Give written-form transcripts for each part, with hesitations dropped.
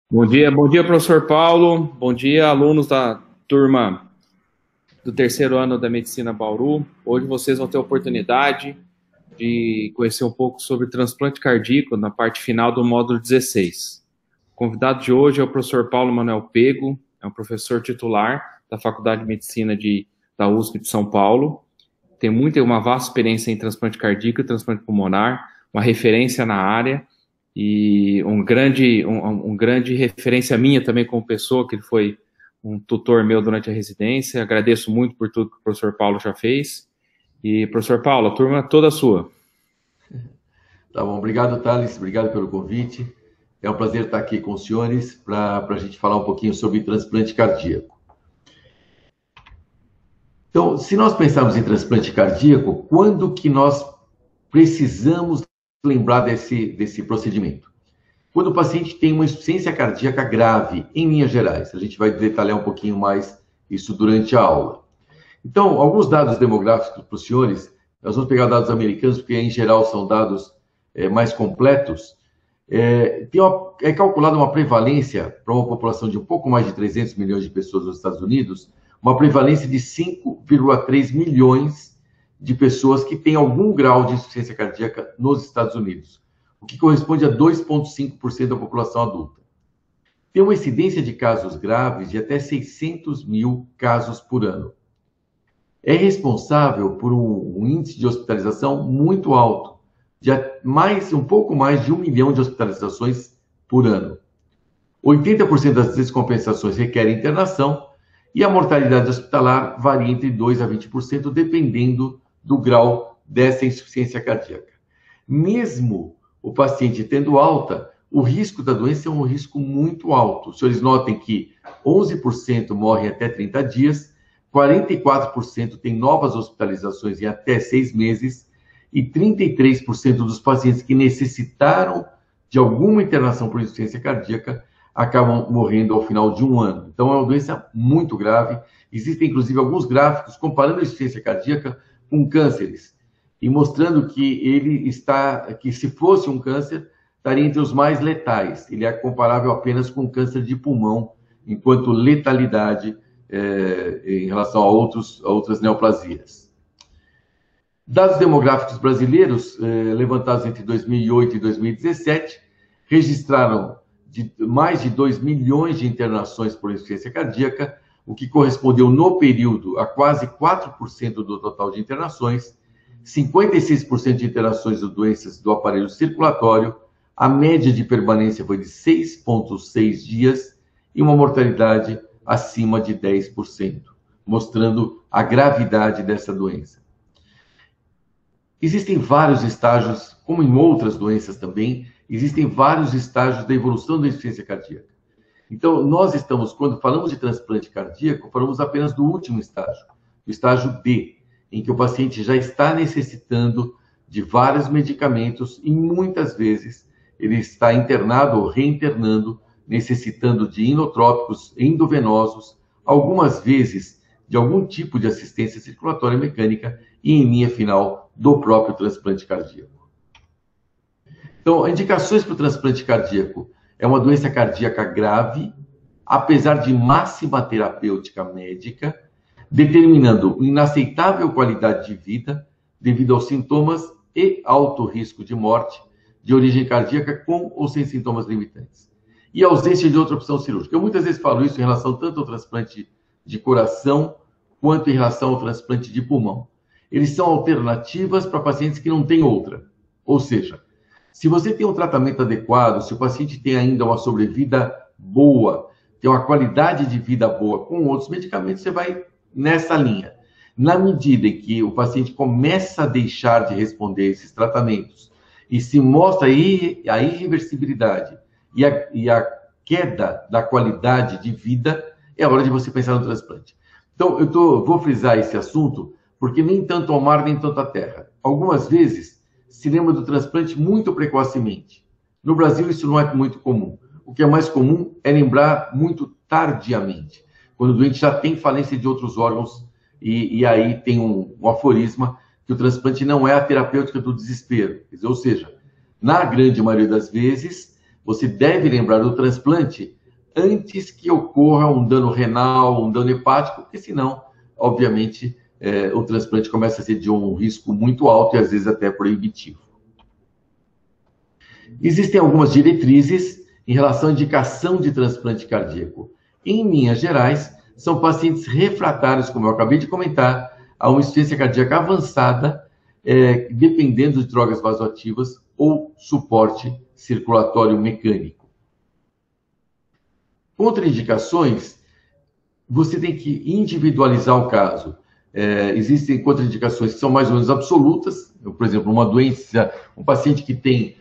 Bom dia, professor Paulo. Bom dia, alunos da turma do terceiro ano da Medicina Bauru. Hoje vocês vão ter a oportunidade de conhecer um pouco sobre transplante cardíaco na parte final do módulo 16. O convidado de hoje é o professor Paulo Manuel Pego, é um professor titular da Faculdade de Medicina da USP de São Paulo. Tem uma vasta experiência em transplante cardíaco e transplante pulmonar, uma referência na área. E um grande referência minha também como pessoa, que ele foi um tutor meu durante a residência. Agradeço muito por tudo que o professor Paulo já fez. E, professor Paulo, a turma toda sua. Tá bom, obrigado, Thales, obrigado pelo convite. É um prazer estar aqui com os senhores para a gente falar um pouquinho sobre transplante cardíaco. Então, se nós pensarmos em transplante cardíaco, quando que nós precisamos lembrar desse procedimento? Quando o paciente tem uma insuficiência cardíaca grave, em linhas gerais. A gente vai detalhar um pouquinho mais isso durante a aula. Então, alguns dados demográficos para os senhores, nós vamos pegar dados americanos, porque em geral são dados mais completos. É calculada uma prevalência para uma população de um pouco mais de 300 milhões de pessoas nos Estados Unidos, uma prevalência de 5,3 milhões de pessoas que têm algum grau de insuficiência cardíaca nos Estados Unidos, o que corresponde a 2,5% da população adulta. Tem uma incidência de casos graves de até 600 mil casos por ano. É responsável por um índice de hospitalização muito alto, de um pouco mais de 1 milhão de hospitalizações por ano. 80% das descompensações requerem internação e a mortalidade hospitalar varia entre 2% a 20%, dependendo do grau dessa insuficiência cardíaca. Mesmo o paciente tendo alta, o risco da doença é um risco muito alto. Os senhores notem que 11% morrem até 30 dias, 44% têm novas hospitalizações em até 6 meses e 33% dos pacientes que necessitaram de alguma internação por insuficiência cardíaca acabam morrendo ao final de um ano. Então, é uma doença muito grave. Existem, inclusive, alguns gráficos comparando a insuficiência cardíaca com cânceres e mostrando que que se fosse um câncer, estaria entre os mais letais. Ele é comparável apenas com câncer de pulmão, enquanto letalidade em relação a outras neoplasias. Dados demográficos brasileiros, levantados entre 2008 e 2017, registraram mais de 2 milhões de internações por insuficiência cardíaca, o que correspondeu no período a quase 4% do total de internações, 56% de internações de doenças do aparelho circulatório, a média de permanência foi de 6,6 dias e uma mortalidade acima de 10%, mostrando a gravidade dessa doença. Existem vários estágios, como em outras doenças também, existem vários estágios da evolução da insuficiência cardíaca. Então, quando falamos de transplante cardíaco, falamos apenas do último estágio, o estágio D, em que o paciente já está necessitando de vários medicamentos e muitas vezes ele está internado ou reinternando, necessitando de inotrópicos endovenosos, algumas vezes de algum tipo de assistência circulatória mecânica e, em linha final, do próprio transplante cardíaco. Então, indicações para o transplante cardíaco é uma doença cardíaca grave, apesar de máxima terapêutica médica, determinando inaceitável qualidade de vida devido aos sintomas e alto risco de morte de origem cardíaca com ou sem sintomas limitantes. E a ausência de outra opção cirúrgica. Eu muitas vezes falo isso em relação tanto ao transplante de coração quanto em relação ao transplante de pulmão. Eles são alternativas para pacientes que não têm outra. Ou seja, se você tem um tratamento adequado, se o paciente tem ainda uma sobrevida boa, tem uma qualidade de vida boa com outros medicamentos, você vai nessa linha. Na medida em que o paciente começa a deixar de responder a esses tratamentos e se mostra aí a irreversibilidade e a queda da qualidade de vida, é hora de você pensar no transplante. Então, vou frisar esse assunto, porque nem tanto ao mar, nem tanto à terra. Algumas vezes, se lembra do transplante muito precocemente. No Brasil, isso não é muito comum. O que é mais comum é lembrar muito tardiamente, quando o doente já tem falência de outros órgãos, e aí tem um aforisma que o transplante não é a terapêutica do desespero. Ou seja, na grande maioria das vezes, você deve lembrar do transplante antes que ocorra um dano renal, um dano hepático, porque senão, obviamente, o transplante começa a ser de um risco muito alto e às vezes até proibitivo. Existem algumas diretrizes em relação à indicação de transplante cardíaco. Em linhas gerais, são pacientes refratários, como eu acabei de comentar, a uma insuficiência cardíaca avançada, dependendo de drogas vasoativas ou suporte circulatório mecânico. Contraindicações, você tem que individualizar o caso. Existem contraindicações que são mais ou menos absolutas, por exemplo, uma doença, um paciente que tem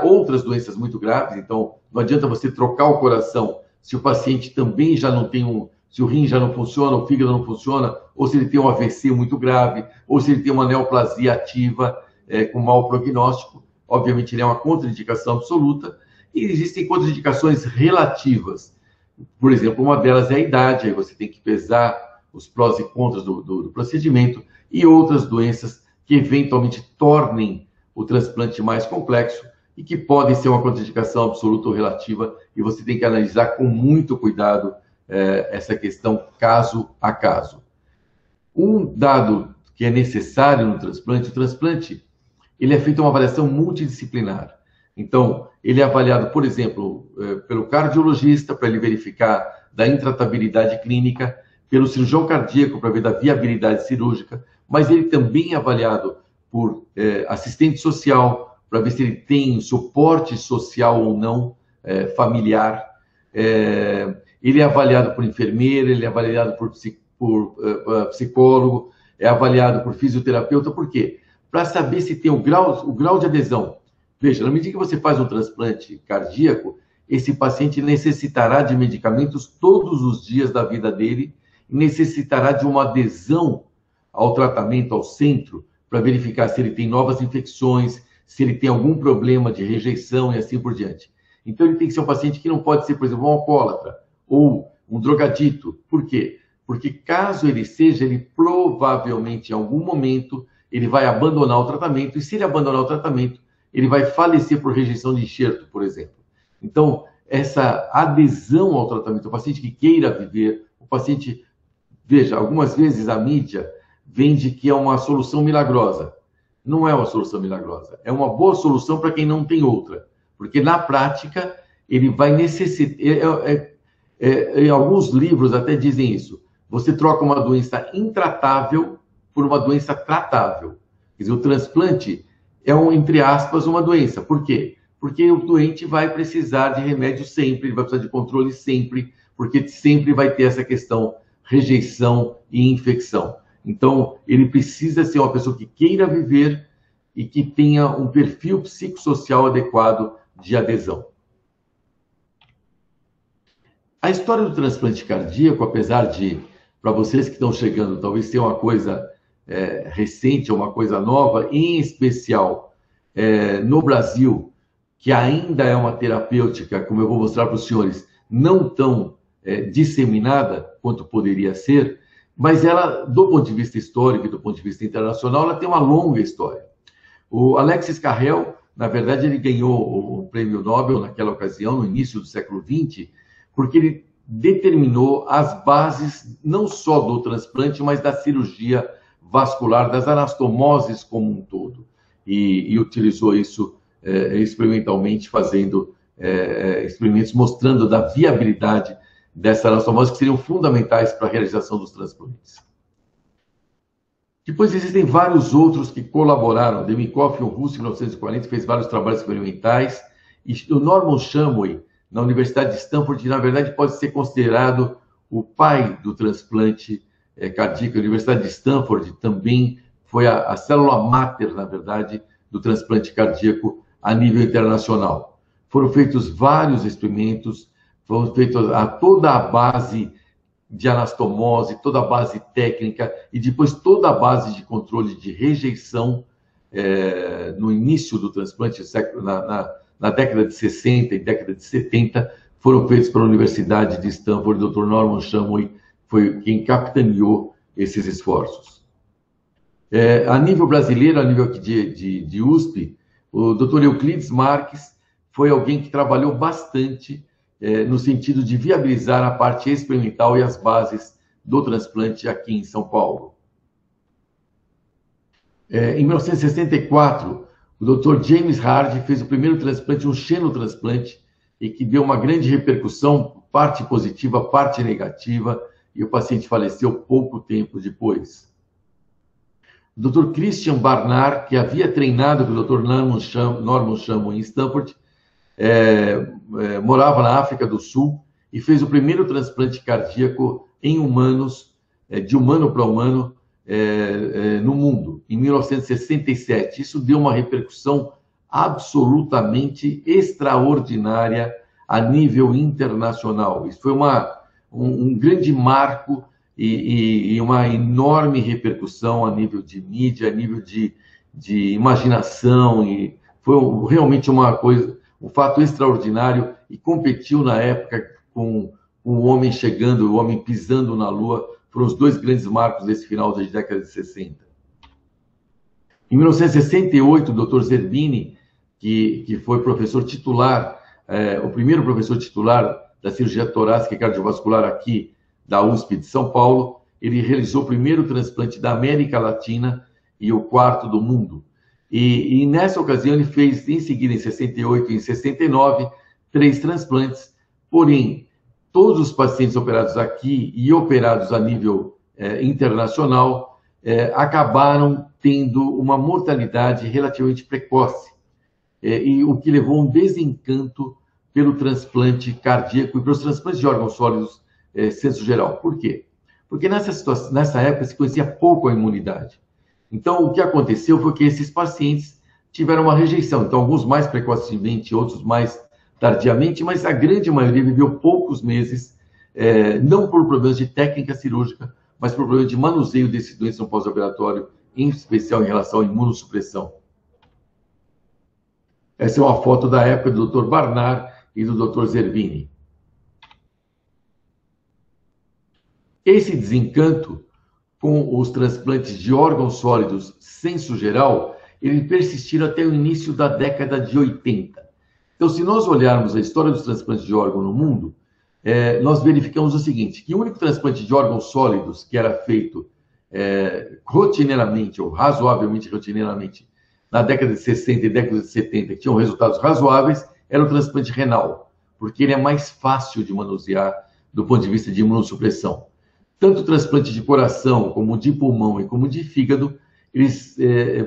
outras doenças muito graves, então não adianta você trocar o coração se o paciente também já não tem se o rim já não funciona, o fígado não funciona, ou se ele tem um AVC muito grave, ou se ele tem uma neoplasia ativa com mau prognóstico. Obviamente, ele é uma contraindicação absoluta. E existem contraindicações relativas. Por exemplo, uma delas é a idade, aí você tem que pesar os prós e contras do procedimento, e outras doenças que eventualmente tornem o transplante mais complexo e que podem ser uma contraindicação absoluta ou relativa, e você tem que analisar com muito cuidado essa questão caso a caso. Um dado que é necessário no transplante, o transplante, ele é feito uma avaliação multidisciplinar. Então, ele é avaliado, por exemplo, pelo cardiologista, para ele verificar da intratabilidade clínica, pelo cirurgião cardíaco, para ver da viabilidade cirúrgica, mas ele também é avaliado por assistente social, para ver se ele tem suporte social ou não familiar. Ele é avaliado por enfermeira, ele é avaliado por psicólogo, é avaliado por fisioterapeuta. Por quê? Para saber se tem o grau de adesão. Veja, na medida que você faz um transplante cardíaco, esse paciente necessitará de medicamentos todos os dias da vida dele, necessitará de uma adesão ao tratamento, ao centro, para verificar se ele tem novas infecções, se ele tem algum problema de rejeição e assim por diante. Então, ele tem que ser um paciente que não pode ser, por exemplo, um alcoólatra ou um drogadito. Por quê? Porque caso ele seja, ele provavelmente, em algum momento, ele vai abandonar o tratamento, e se ele abandonar o tratamento, ele vai falecer por rejeição de enxerto, por exemplo. Então, essa adesão ao tratamento, o paciente que queira viver, o paciente... Veja, algumas vezes a mídia vende que é uma solução milagrosa. Não é uma solução milagrosa. É uma boa solução para quem não tem outra. Porque, na prática, ele vai necessitar... em alguns livros até dizem isso. Você troca uma doença intratável por uma doença tratável. Quer dizer, o transplante é, entre aspas, uma doença. Por quê? Porque o doente vai precisar de remédio sempre, ele vai precisar de controle sempre, porque sempre vai ter essa questão rejeição e infecção. Então, ele precisa ser uma pessoa que queira viver e que tenha um perfil psicossocial adequado de adesão. A história do transplante cardíaco, apesar de, para vocês que estão chegando, talvez ser uma coisa recente, uma coisa nova, em especial no Brasil, que ainda é uma terapêutica, como eu vou mostrar para os senhores, não tão disseminada quanto poderia ser, mas ela, do ponto de vista histórico e do ponto de vista internacional, ela tem uma longa história. O Alexis Carrel, na verdade, ele ganhou o prêmio Nobel naquela ocasião, no início do século XX, porque ele determinou as bases não só do transplante, mas da cirurgia vascular, das anastomoses como um todo. E utilizou isso experimentalmente, fazendo experimentos mostrando da viabilidade dessa anastomose, que seriam fundamentais para a realização dos transplantes. Depois existem vários outros que colaboraram. Demikoff, um russo, em 1940, fez vários trabalhos experimentais. E o Norman Shumway, na Universidade de Stanford, na verdade, pode ser considerado o pai do transplante cardíaco. A Universidade de Stanford também foi a célula máter, na verdade, do transplante cardíaco a nível internacional. Foram feitos vários experimentos, foram feitos toda a base de anastomose, toda a base técnica e depois toda a base de controle de rejeição no início do transplante, na década de 60 e década de 70, foram feitos pela Universidade de Stanford. O Dr. Norman Shumway foi quem capitaneou esses esforços. A nível brasileiro, a nível aqui de USP, o Dr. Euclides Marques foi alguém que trabalhou bastante no sentido de viabilizar a parte experimental e as bases do transplante aqui em São Paulo. Em 1964, o Dr. James Hard fez o primeiro transplante, um xenotransplante, e que deu uma grande repercussão, parte positiva, parte negativa, e o paciente faleceu pouco tempo depois. O Dr. Christian Barnard, que havia treinado com o Dr. Norman Shamon em Stanford, morava na África do Sul e fez o primeiro transplante cardíaco em humanos, de humano para humano, no mundo, em 1967. Isso deu uma repercussão absolutamente extraordinária a nível internacional. Isso foi um grande marco e uma enorme repercussão a nível de mídia, a nível de imaginação, e foi realmente um fato extraordinário, e competiu na época com o homem chegando, o homem pisando na Lua. Foram os dois grandes marcos desse final da década de 60. Em 1968, o Dr. Zerbini, que foi professor titular, o primeiro professor titular da cirurgia torácica e cardiovascular aqui da USP de São Paulo, ele realizou o primeiro transplante da América Latina e o quarto do mundo. E nessa ocasião ele fez, em seguida, em 68 e em 69, 3 transplantes, porém, todos os pacientes operados aqui e operados a nível internacional acabaram tendo uma mortalidade relativamente precoce, e o que levou a um desencanto pelo transplante cardíaco e pelos transplantes de órgãos sólidos senso geral. Por quê? Porque nessa época se conhecia pouco a imunidade. Então, o que aconteceu foi que esses pacientes tiveram uma rejeição. Então, alguns mais precocemente, outros mais tardiamente, mas a grande maioria viveu poucos meses, não por problemas de técnica cirúrgica, mas por problemas de manuseio desse doença no pós-operatório, em especial em relação à imunossupressão. Essa é uma foto da época do Dr. Barnard e do Dr. Zerbini. Esse desencanto com os transplantes de órgãos sólidos senso geral, ele persistiu até o início da década de 80. Então, se nós olharmos a história dos transplantes de órgão no mundo, nós verificamos o seguinte, que o único transplante de órgãos sólidos que era feito rotineiramente, ou razoavelmente rotineiramente, na década de 60 e década de 70, que tinham resultados razoáveis, era o transplante renal, porque ele é mais fácil de manusear do ponto de vista de imunossupressão. Tanto o transplante de coração, como de pulmão e como de fígado, eles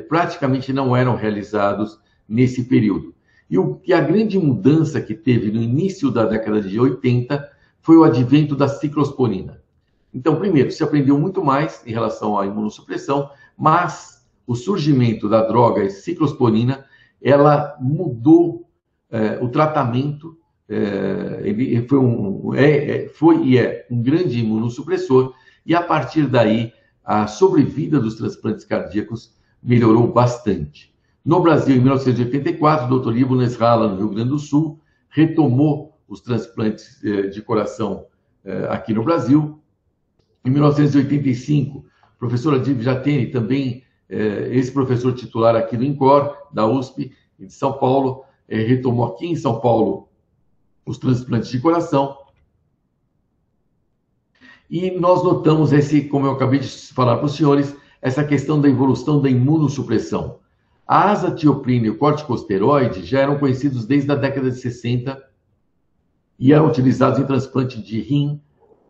praticamente não eram realizados nesse período. E a grande mudança que teve no início da década de 80 foi o advento da ciclosporina. Então, primeiro, se aprendeu muito mais em relação à imunossupressão, mas o surgimento da droga ciclosporina, ela mudou o tratamento. Ele foi e é um grande imunossupressor, e a partir daí a sobrevida dos transplantes cardíacos melhorou bastante. No Brasil, em 1984, o Dr. Ivo Nesralla, no Rio Grande do Sul, retomou os transplantes de coração aqui no Brasil. Em 1985, o professor Adib Jatene, também ex-professor titular aqui do INCOR, da USP de São Paulo, retomou aqui em São Paulo os transplantes de coração. E nós notamos como eu acabei de falar para os senhores, essa questão da evolução da imunossupressão. A azatioprina e o corticosteroide já eram conhecidos desde a década de 60 e eram utilizados em transplante de rim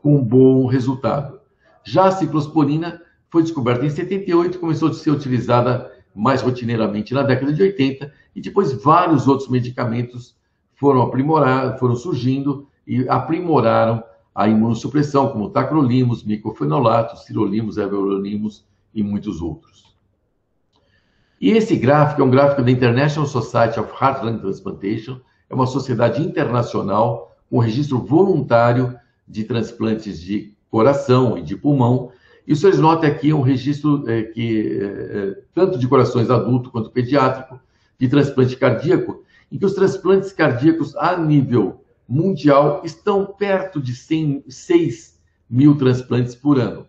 com bom resultado. Já a ciclosporina foi descoberta em 78 e começou a ser utilizada mais rotineiramente na década de 80, e depois vários outros medicamentos foram surgindo e aprimoraram a imunossupressão, como tacrolimus, micofenolato, sirolimus, everolimus e muitos outros. E esse gráfico é um gráfico da International Society of Heart Lung Transplantation, é uma sociedade internacional com registro voluntário de transplantes de coração e de pulmão. E vocês notam aqui um registro tanto de corações adulto quanto pediátrico, de transplante cardíaco, em que os transplantes cardíacos a nível mundial estão perto de 6 mil transplantes por ano.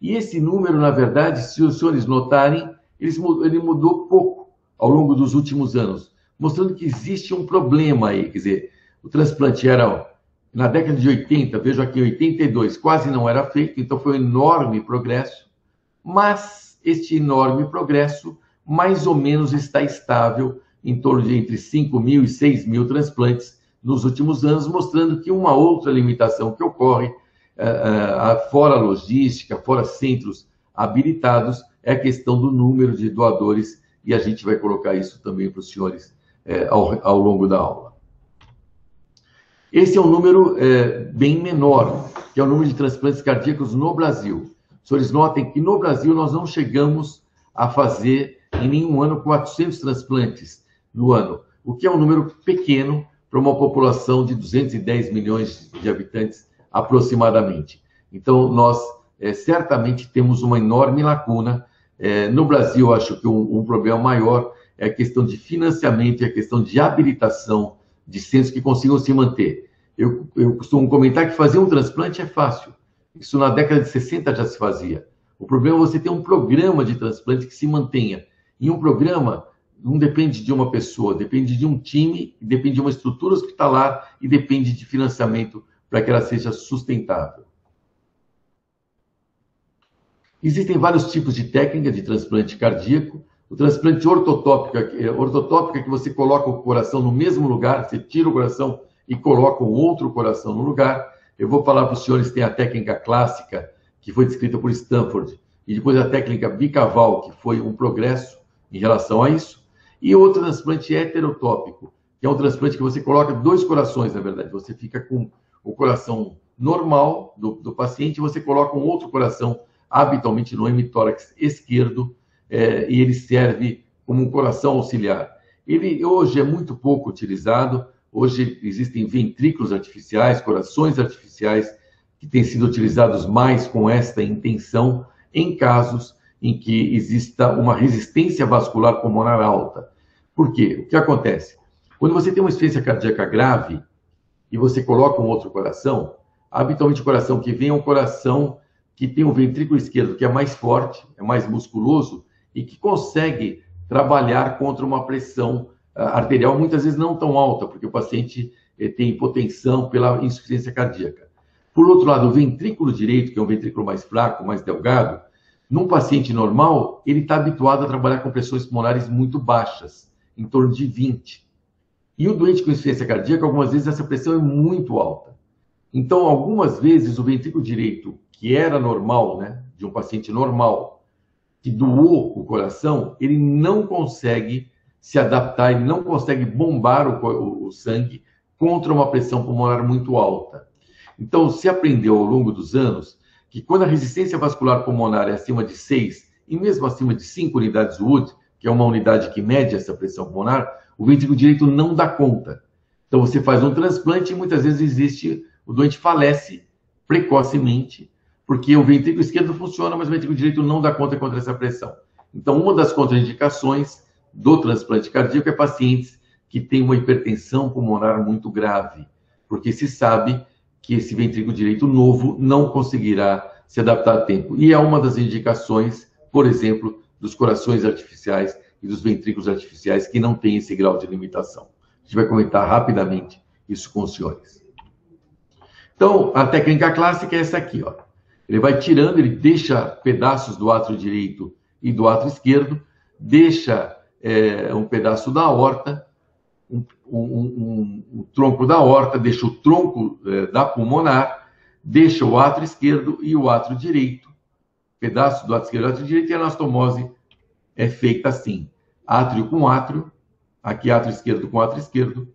E esse número, na verdade, se os senhores notarem, ele mudou pouco ao longo dos últimos anos, mostrando que existe um problema aí. Quer dizer, o transplante era Na década de 80, vejo aqui em 82, quase não era feito, então foi um enorme progresso, mas este enorme progresso mais ou menos está estável em torno de entre 5.000 e 6.000 transplantes nos últimos anos, mostrando que uma outra limitação que ocorre, fora logística, fora centros habilitados, é a questão do número de doadores, e a gente vai colocar isso também para os senhores ao longo da aula. Esse é um número bem menor, que é o número de transplantes cardíacos no Brasil. Os senhores notem que no Brasil nós não chegamos a fazer em nenhum ano 400 transplantes no ano, o que é um número pequeno para uma população de 210 milhões de habitantes aproximadamente. Então, nós certamente temos uma enorme lacuna. No Brasil, acho que um problema maior é a questão de financiamento e a questão de habilitação de centros que consigam se manter. Eu costumo comentar que fazer um transplante é fácil. Isso na década de 60 já se fazia. O problema é você ter um programa de transplante que se mantenha. E um programa não depende de uma pessoa, depende de um time, depende de uma estrutura hospitalar e depende de financiamento para que ela seja sustentável. Existem vários tipos de técnica de transplante cardíaco. O transplante ortotópico é que você coloca o coração no mesmo lugar, você tira o coração e coloca um outro coração no lugar. Eu vou falar para os senhores, tem a técnica clássica, que foi descrita por Stanford, e depois a técnica bicaval, que foi um progresso em relação a isso, e outro transplante heterotópico, que é um transplante que você coloca dois corações, na verdade. Você fica com o coração normal do paciente, e você coloca um outro coração, habitualmente no hemitórax esquerdo, e ele serve como um coração auxiliar. Ele hoje é muito pouco utilizado. Hoje existem ventrículos artificiais, corações artificiais, que têm sido utilizados mais com esta intenção, em casos em que exista uma resistência vascular pulmonar alta. Por quê? O que acontece? Quando você tem uma insuficiência cardíaca grave e você coloca um outro coração, habitualmente o coração que vem é um coração que tem um ventrículo esquerdo que é mais forte, é mais musculoso e que consegue trabalhar contra uma pressão arterial muitas vezes não tão alta, porque o paciente tem hipotensão pela insuficiência cardíaca. Por outro lado, o ventrículo direito, que é um ventrículo mais fraco, mais delgado, num paciente normal, ele está habituado a trabalhar com pressões pulmonares muito baixas, em torno de 20. E o doente com insuficiência cardíaca, algumas vezes essa pressão é muito alta. Então, algumas vezes, o ventrículo direito, que era normal, né, de um paciente normal, que doou o coração, ele não consegue se adaptar, ele não consegue bombar o sangue contra uma pressão pulmonar muito alta. Então, se aprendeu ao longo dos anos que quando a resistência vascular pulmonar é acima de 6 e mesmo acima de 5 unidades Wood, que é uma unidade que mede essa pressão pulmonar, o ventrículo direito não dá conta. Então, você faz um transplante e muitas vezes o doente falece precocemente, porque o ventrículo esquerdo funciona, mas o ventrículo direito não dá conta contra essa pressão. Então, uma das contraindicações do transplante cardíaco é pacientes que têm uma hipertensão pulmonar muito grave, porque se sabe que esse ventrículo direito novo não conseguirá se adaptar a tempo. E é uma das indicações, por exemplo, dos corações artificiais e dos ventrículos artificiais que não têm esse grau de limitação. A gente vai comentar rapidamente isso com os senhores. Então, a técnica clássica é essa aqui, ó. Ele vai tirando, ele deixa pedaços do átrio direito e do átrio esquerdo, deixa um pedaço da aorta, um tronco da aorta, deixa o tronco da pulmonar, deixa o átrio esquerdo e o átrio direito, pedaço do átrio esquerdo e átrio direito, e a anastomose é feita assim, átrio com átrio, aqui átrio esquerdo com átrio esquerdo,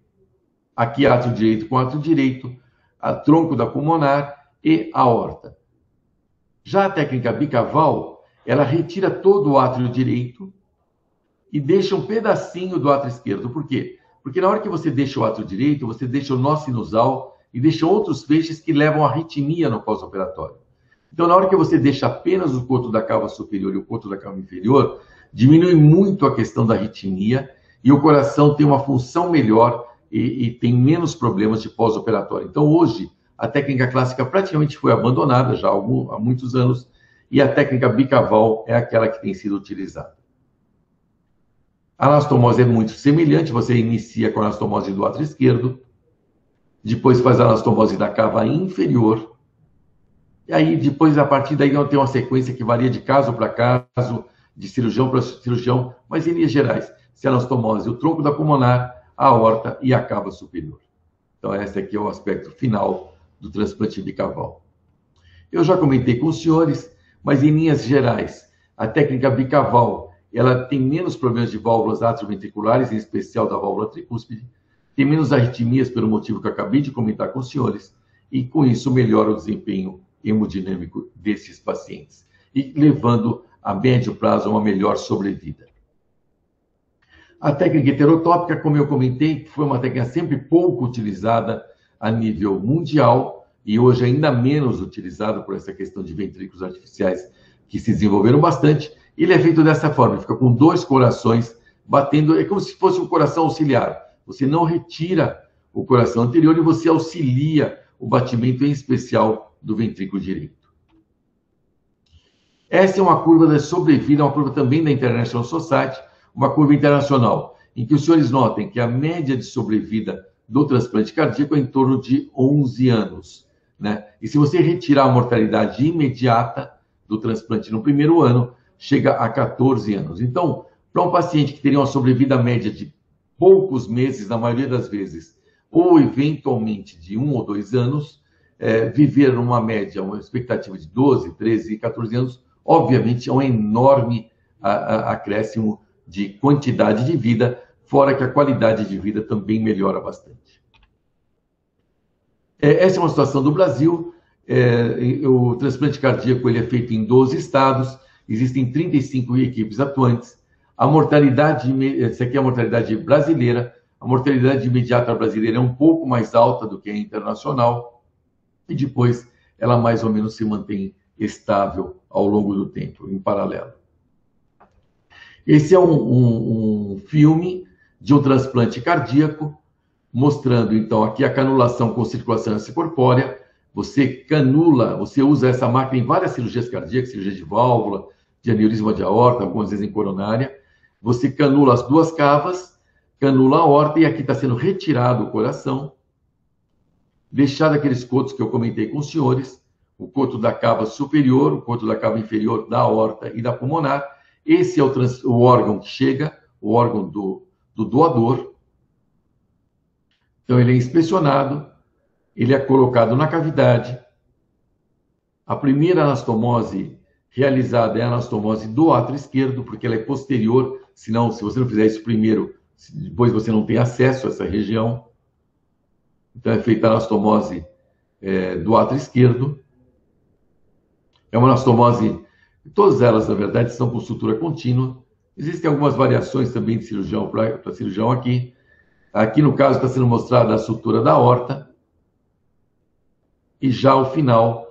aqui átrio direito com átrio direito, a tronco da pulmonar e a aorta. Já a técnica bicaval, ela retira todo o átrio direito e deixa um pedacinho do átrio esquerdo. Por quê? Porque na hora que você deixa o átrio direito, você deixa o nó sinusal e deixa outros feixes que levam à arritmia no pós-operatório. Então, na hora que você deixa apenas o coto da cava superior e o coto da cava inferior, diminui muito a questão da arritmia e o coração tem uma função melhor e tem menos problemas de pós-operatório. Então, hoje, a técnica clássica praticamente foi abandonada já há muitos anos e a técnica bicaval é aquela que tem sido utilizada. A anastomose é muito semelhante, você inicia com a anastomose do átrio esquerdo, depois faz a anastomose da cava inferior, e aí depois, a partir daí, não tem uma sequência que varia de caso para caso, de cirurgião para cirurgião, mas em linhas gerais, se a anastomose, o tronco da pulmonar, a aorta e a cava superior. Então, esse aqui é o aspecto final do transplante bicaval. Eu já comentei com os senhores, mas em linhas gerais, a técnica bicaval, ela tem menos problemas de válvulas atrioventriculares, em especial da válvula tricúspide, tem menos arritmias pelo motivo que eu acabei de comentar com os senhores, e com isso melhora o desempenho hemodinâmico desses pacientes, e levando a médio prazo a uma melhor sobrevida. A técnica heterotópica, como eu comentei, foi uma técnica sempre pouco utilizada a nível mundial, e hoje ainda menos utilizada por essa questão de ventrículos artificiais que se desenvolveram bastante. Ele é feito dessa forma, fica com 2 corações batendo, é como se fosse um coração auxiliar. Você não retira o coração anterior e você auxilia o batimento, em especial, do ventrículo direito. Essa é uma curva de sobrevida, uma curva também da International Society, uma curva internacional, em que os senhores notem que a média de sobrevida do transplante cardíaco é em torno de 11 anos, né? E se você retirar a mortalidade imediata do transplante no primeiro ano, chega a 14 anos. Então, para um paciente que teria uma sobrevida média de poucos meses, na maioria das vezes, ou eventualmente de 1 ou 2 anos, viver numa média, uma expectativa de 12, 13 e 14 anos, obviamente é um enorme acréscimo de quantidade de vida, fora que a qualidade de vida também melhora bastante. Essa é uma situação do Brasil. O transplante cardíaco ele é feito em 12 estados, existem 35 equipes atuantes. A mortalidade, essa aqui é a mortalidade brasileira, a mortalidade imediata brasileira é um pouco mais alta do que a internacional, e depois ela mais ou menos se mantém estável ao longo do tempo, em paralelo. Esse é um filme de um transplante cardíaco, mostrando, então, aqui a canulação com circulação extracorpórea. Você canula, você usa essa máquina em várias cirurgias cardíacas, cirurgia de válvula, de aneurisma de aorta, algumas vezes em coronária. Você canula as 2 cavas, canula a aorta, e aqui está sendo retirado o coração, deixado aqueles cotos que eu comentei com os senhores, o coto da cava superior, o coto da cava inferior da aorta e da pulmonar. Esse é o órgão que chega, o órgão do doador. Então, ele é inspecionado, ele é colocado na cavidade. A primeira anastomose realizada é a anastomose do átrio esquerdo, porque ela é posterior, senão, se você não fizer isso primeiro, depois você não tem acesso a essa região. Então, é feita a anastomose do átrio esquerdo. É uma anastomose, todas elas, na verdade, são com sutura contínua. Existem algumas variações também de cirurgião para cirurgião aqui. Aqui, no caso, está sendo mostrada a sutura da aorta. E já ao final,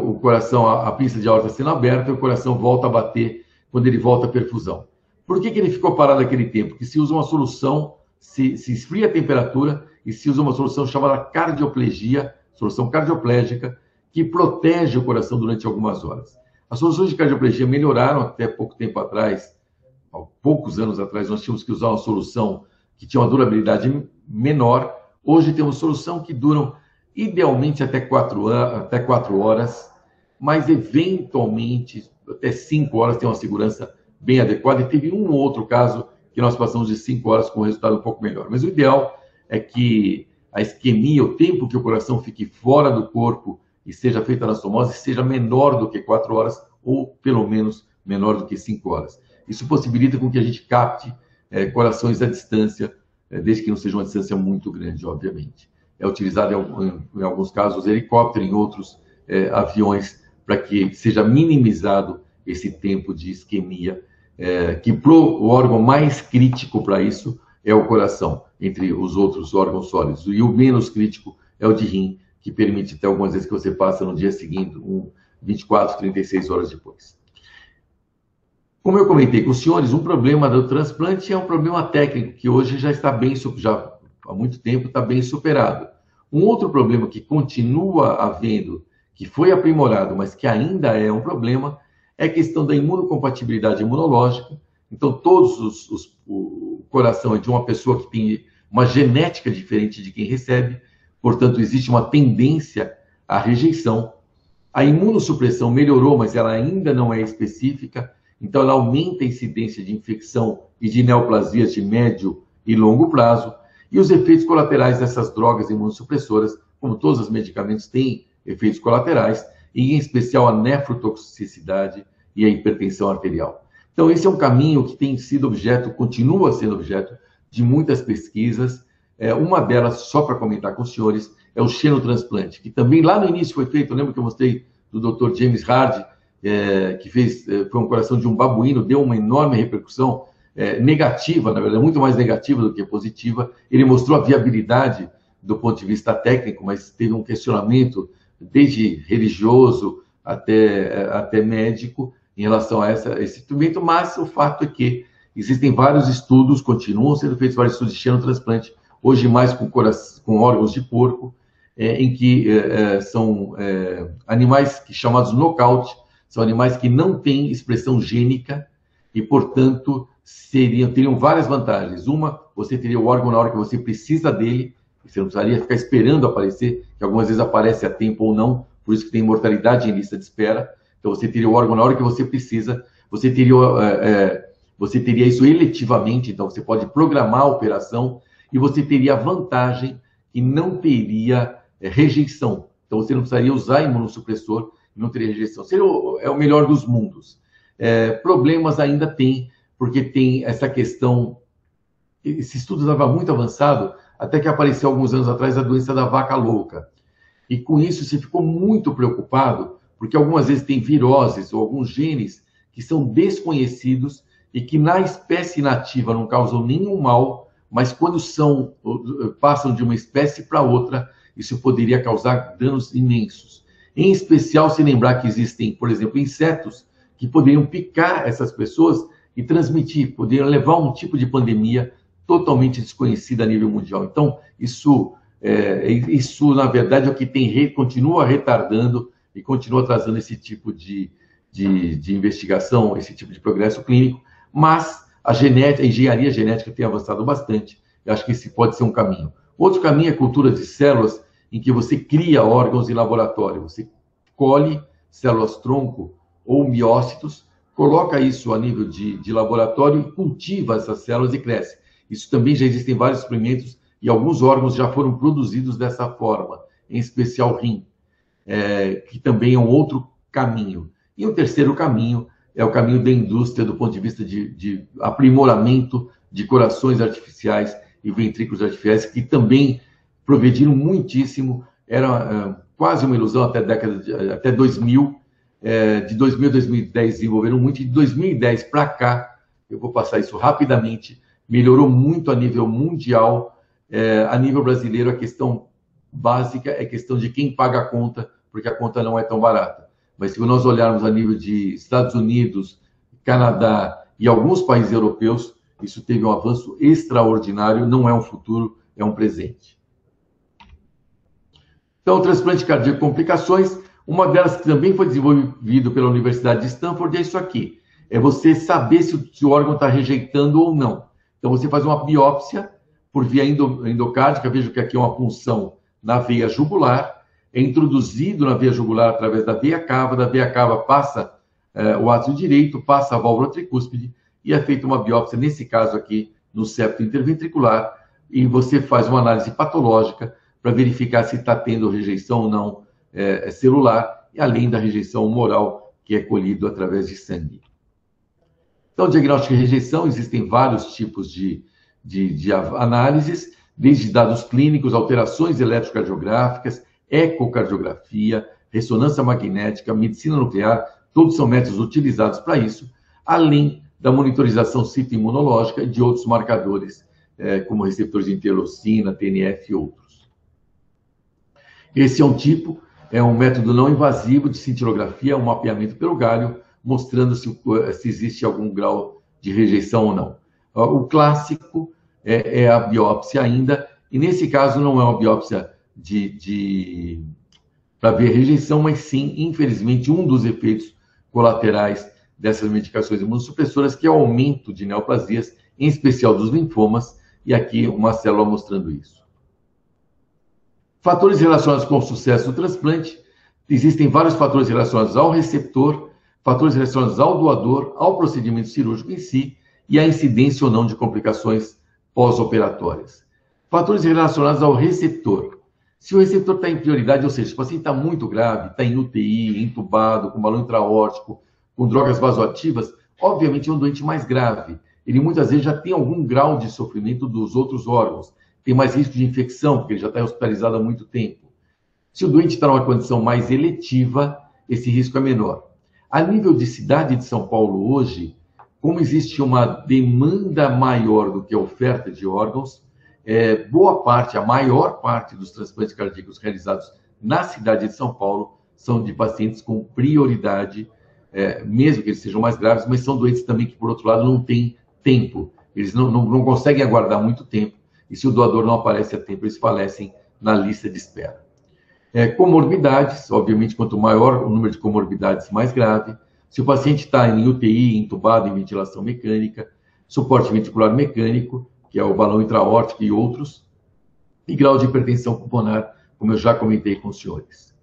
o coração, a pista de aorta sendo aberta, e o coração volta a bater quando ele volta à perfusão. Por que ele ficou parado naquele tempo? Porque se usa uma solução, se esfria a temperatura e se usa uma solução chamada cardioplegia, solução cardioplégica, que protege o coração durante algumas horas. As soluções de cardioplegia melhoraram até pouco tempo atrás. Há poucos anos atrás, nós tínhamos que usar uma solução que tinha uma durabilidade menor. Hoje temos solução que duram idealmente até 4 horas, mas eventualmente até 5 horas tem uma segurança bem adequada. E teve um ou outro caso que nós passamos de 5 horas com um resultado um pouco melhor. Mas o ideal é que a isquemia, o tempo que o coração fique fora do corpo e seja feita a anastomose, seja menor do que 4 horas, ou pelo menos menor do que 5 horas. Isso possibilita com que a gente capte corações à distância, desde que não seja uma distância muito grande, obviamente. É utilizado em alguns casos helicóptero, em outros aviões, para que seja minimizado esse tempo de isquemia, que o órgão mais crítico para isso é o coração, entre os outros órgãos sólidos. E o menos crítico é o de rim, que permite até algumas vezes que você passa no dia seguinte, 24, 36 horas depois. Como eu comentei com os senhores, um problema do transplante é um problema técnico, que hoje já está já há muito tempo está bem superado. Um outro problema que continua havendo, que foi aprimorado, mas que ainda é um problema, é a questão da imunocompatibilidade imunológica. Então, o coração é de uma pessoa que tem uma genética diferente de quem recebe, portanto, existe uma tendência à rejeição. A imunossupressão melhorou, mas ela ainda não é específica, então ela aumenta a incidência de infecção e de neoplasias de médio e longo prazo, e os efeitos colaterais dessas drogas imunossupressoras, como todos os medicamentos têm efeitos colaterais, e em especial a nefrotoxicidade e a hipertensão arterial. Então esse é um caminho que tem sido objeto, continua sendo objeto de muitas pesquisas. Uma delas, só para comentar com os senhores, é o xenotransplante, que também lá no início foi feito. Eu lembro que eu mostrei do Dr. James Hardy, que foi um coração de um babuíno, deu uma enorme repercussão negativa, na verdade, muito mais negativa do que positiva. Ele mostrou a viabilidade do ponto de vista técnico, mas teve um questionamento desde religioso até médico em relação a esse instrumento, mas o fato é que existem vários estudos, continuam sendo feitos vários estudos de xenotransplante, hoje mais com órgãos de porco, em que são animais chamados knockout, são animais que não têm expressão gênica e, portanto, teriam várias vantagens. Uma, você teria o órgão na hora que você precisa dele, você não precisaria ficar esperando aparecer, que algumas vezes aparece a tempo ou não, por isso que tem mortalidade em lista de espera. Então, você teria o órgão na hora que você precisa, você teria isso eletivamente, então você pode programar a operação e você teria a vantagem que não teria rejeição. Então, você não precisaria usar imunossupressor e não teria rejeição. É o melhor dos mundos. Problemas ainda tem, porque tem essa questão... Esse estudo estava muito avançado, até que apareceu alguns anos atrás a doença da vaca louca. E com isso se ficou muito preocupado, porque algumas vezes tem viroses ou alguns genes que são desconhecidos e que na espécie nativa não causam nenhum mal, mas quando passam de uma espécie para outra, isso poderia causar danos imensos. Em especial, se lembrar que existem, por exemplo, insetos que poderiam picar essas pessoas e transmitir, poderiam levar um tipo de pandemia totalmente desconhecida a nível mundial. Então, isso na verdade, é o que continua retardando e continua atrasando esse tipo de investigação, esse tipo de progresso clínico, mas a engenharia genética tem avançado bastante. Eu acho que esse pode ser um caminho. Outro caminho é a cultura de células, em que você cria órgãos em laboratório. Você colhe células-tronco ou miócitos, coloca isso a nível de laboratório e cultiva essas células e cresce. Isso também já existem vários experimentos e alguns órgãos já foram produzidos dessa forma, em especial o rim, que também é um outro caminho. E o terceiro caminho é o caminho da indústria do ponto de vista de aprimoramento de corações artificiais e ventrículos artificiais, que também progrediram muitíssimo. Era quase uma ilusão até 2000. De 2000 a 2010 desenvolveram muito, e de 2010 para cá, eu vou passar isso rapidamente, melhorou muito a nível mundial. A nível brasileiro, a questão básica é a questão de quem paga a conta, porque a conta não é tão barata. Mas se nós olharmos a nível de Estados Unidos, Canadá e alguns países europeus, isso teve um avanço extraordinário, não é um futuro, é um presente. Então, o transplante cardíaco, complicações, uma delas que também foi desenvolvido pela Universidade de Stanford é isso aqui, é você saber se o órgão está rejeitando ou não. Então, você faz uma biópsia por via endocárdica, veja que aqui é uma punção na veia jugular, é introduzido na veia jugular através da veia cava passa o átrio direito, passa a válvula tricúspide e é feita uma biópsia, nesse caso aqui, no septo interventricular, e você faz uma análise patológica para verificar se está tendo rejeição ou não celular, e além da rejeição humoral, que é colhido através de sangue. Então, diagnóstico de rejeição, existem vários tipos de análises, desde dados clínicos, alterações eletrocardiográficas, ecocardiografia, ressonância magnética, medicina nuclear, todos são métodos utilizados para isso, além da monitorização citoimunológica e de outros marcadores, como receptores de interleucina, TNF e outros. Esse é um método não invasivo de cintilografia, um mapeamento pelo galho, mostrando se existe algum grau de rejeição ou não. O clássico é a biópsia ainda, e nesse caso não é uma biópsia para ver rejeição, mas sim, infelizmente, um dos efeitos colaterais dessas medicações imunossupressoras, que é o aumento de neoplasias, em especial dos linfomas, e aqui uma célula mostrando isso. Fatores relacionados com o sucesso do transplante. Existem vários fatores relacionados ao receptor, fatores relacionados ao doador, ao procedimento cirúrgico em si e à incidência ou não de complicações pós-operatórias. Fatores relacionados ao receptor. Se o receptor está em prioridade, ou seja, se o paciente está muito grave, está em UTI, entubado, com balão intraórtico, com drogas vasoativas, obviamente é um doente mais grave. Ele muitas vezes já tem algum grau de sofrimento dos outros órgãos. Tem mais risco de infecção, porque ele já está hospitalizado há muito tempo. Se o doente está numa condição mais eletiva, esse risco é menor. A nível de cidade de São Paulo hoje, como existe uma demanda maior do que a oferta de órgãos, boa parte, a maior parte dos transplantes cardíacos realizados na cidade de São Paulo são de pacientes com prioridade, mesmo que eles sejam mais graves, mas são doentes também que, por outro lado, não têm tempo. Eles não conseguem aguardar muito tempo, e se o doador não aparece a tempo, eles falecem na lista de espera. Comorbidades, obviamente, quanto maior o número de comorbidades, mais grave. Se o paciente está em UTI, entubado, em ventilação mecânica, suporte ventricular mecânico, que é o balão intraórtico e outros, e grau de hipertensão pulmonar, como eu já comentei com os senhores.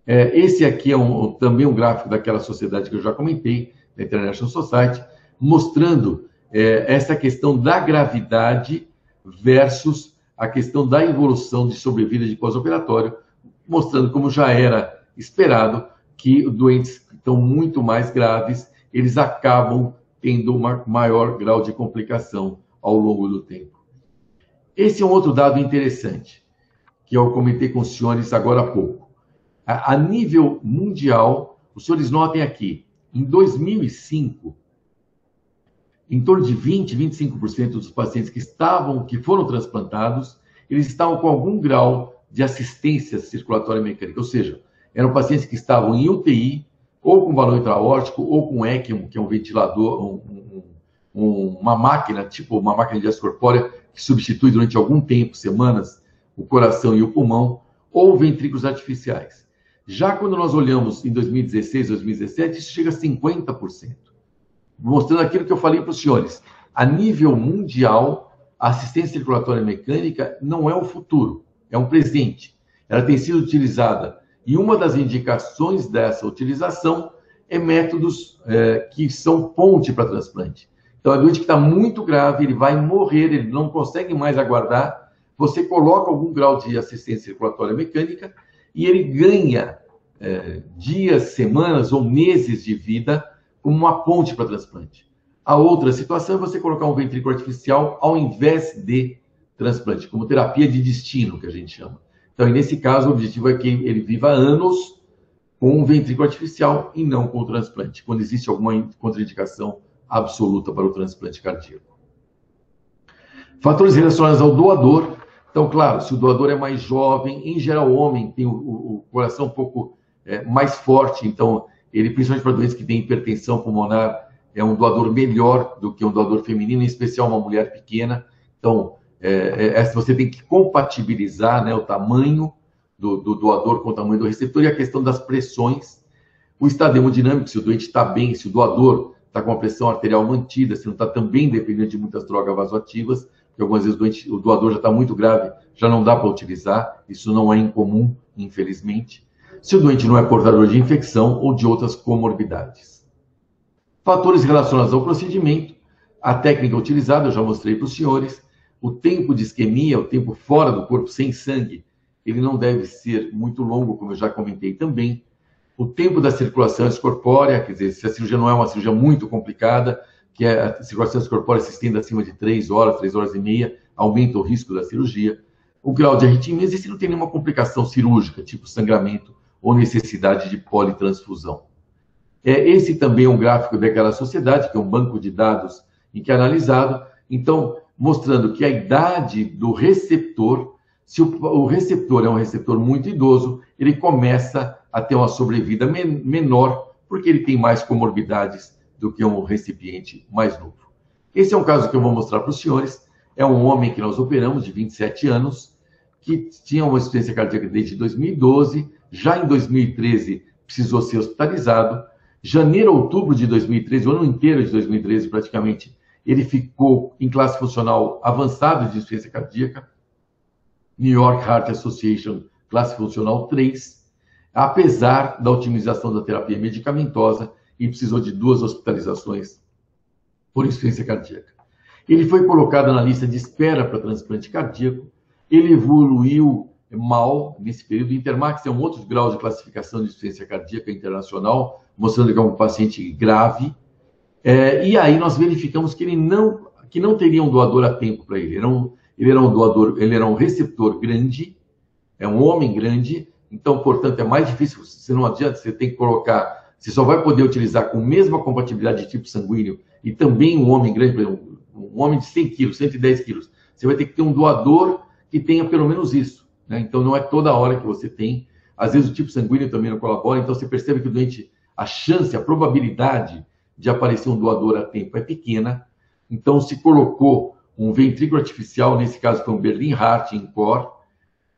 Esse aqui é também um gráfico daquela sociedade que eu já comentei, da International Society, mostrando essa questão da gravidade versus a questão da evolução de sobrevida de pós-operatório, mostrando como já era esperado que doentes que estão muito mais graves, eles acabam tendo um maior grau de complicação ao longo do tempo. Esse é um outro dado interessante, que eu comentei com os senhores agora há pouco. A nível mundial, os senhores notem aqui, em 2005, em torno de 20-25% dos pacientes que foram transplantados, eles estavam com algum grau de assistência circulatória mecânica, ou seja, eram pacientes que estavam em UTI, ou com balão intraórtico, ou com ECMO, que é um ventilador, uma máquina, tipo uma máquina de gás corpórea, que substitui durante algum tempo, semanas, o coração e o pulmão, ou ventrículos artificiais. Já quando nós olhamos em 2016, 2017, isso chega a 50%. Mostrando aquilo que eu falei para os senhores. A nível mundial, a assistência circulatória mecânica não é o futuro, é um presente. Ela tem sido utilizada e uma das indicações dessa utilização é métodos que são ponte para transplante. Então, é doente que está muito grave, ele vai morrer, ele não consegue mais aguardar, você coloca algum grau de assistência circulatória mecânica e ele ganha dias, semanas ou meses de vida como uma ponte para transplante. A outra situação é você colocar um ventrículo artificial ao invés de transplante, como terapia de destino, que a gente chama. Então, nesse caso, o objetivo é que ele viva anos com um ventrículo artificial e não com o transplante, quando existe alguma contraindicação absoluta para o transplante cardíaco. Fatores relacionados ao doador. Então, claro, se o doador é mais jovem, em geral o homem tem o coração um pouco mais forte, então ele, principalmente para doentes que têm hipertensão pulmonar, é um doador melhor do que um doador feminino, em especial uma mulher pequena. Então, você tem que compatibilizar, né, o tamanho do doador com o tamanho do receptor e a questão das pressões. O estado hemodinâmico, se o doente está bem, se o doador está com a pressão arterial mantida, se não está também dependendo de muitas drogas vasoativas, porque algumas vezes o doador já está muito grave, já não dá para utilizar, isso não é incomum, infelizmente. Se o doente não é portador de infecção ou de outras comorbidades. Fatores relacionados ao procedimento, a técnica utilizada, eu já mostrei para os senhores, o tempo de isquemia, o tempo fora do corpo sem sangue, ele não deve ser muito longo, como eu já comentei também. O tempo da circulação excorpórea, quer dizer, se a cirurgia não é uma cirurgia muito complicada, que a circulação excorpórea se estende acima de 3 horas e meia, aumenta o risco da cirurgia. O grau de arritmia, se não tem nenhuma complicação cirúrgica, tipo sangramento ou necessidade de politransfusão. Esse também é um gráfico daquela sociedade, que é um banco de dados em que é analisado, então, mostrando que a idade do receptor, se o receptor é um receptor muito idoso, ele começa a ter uma sobrevida menor, porque ele tem mais comorbidades do que um recipiente mais novo. Esse é um caso que eu vou mostrar para os senhores. É um homem que nós operamos, de 27 anos, que tinha uma insuficiência cardíaca desde 2012, já em 2013 precisou ser hospitalizado. Janeiro, outubro de 2013, o ano inteiro de 2013 praticamente, ele ficou em classe funcional avançada de insuficiência cardíaca, New York Heart Association, classe funcional 3, apesar da otimização da terapia medicamentosa, e precisou de 2 hospitalizações por insuficiência cardíaca. Ele foi colocado na lista de espera para transplante cardíaco, ele evoluiu mal nesse período. Intermax é um outro grau de classificação de insuficiência cardíaca internacional, mostrando que é um paciente grave. E aí nós verificamos que não teria um doador a tempo para ele. Ele era um receptor grande, é um homem grande, então, portanto, é mais difícil. Você não adianta, você tem que colocar, você só vai poder utilizar com a mesma compatibilidade de tipo sanguíneo e também um homem grande, por exemplo, um homem de 100 quilos, 110 quilos. Você vai ter que ter um doador que tenha pelo menos isso, né? Então, não é toda hora que você tem. Às vezes, o tipo sanguíneo também não colabora. Então, você percebe que o doente, a chance, a probabilidade de aparecer um doador a tempo é pequena. Então, se colocou um ventrículo artificial, nesse caso foi um Berlin Heart em Core,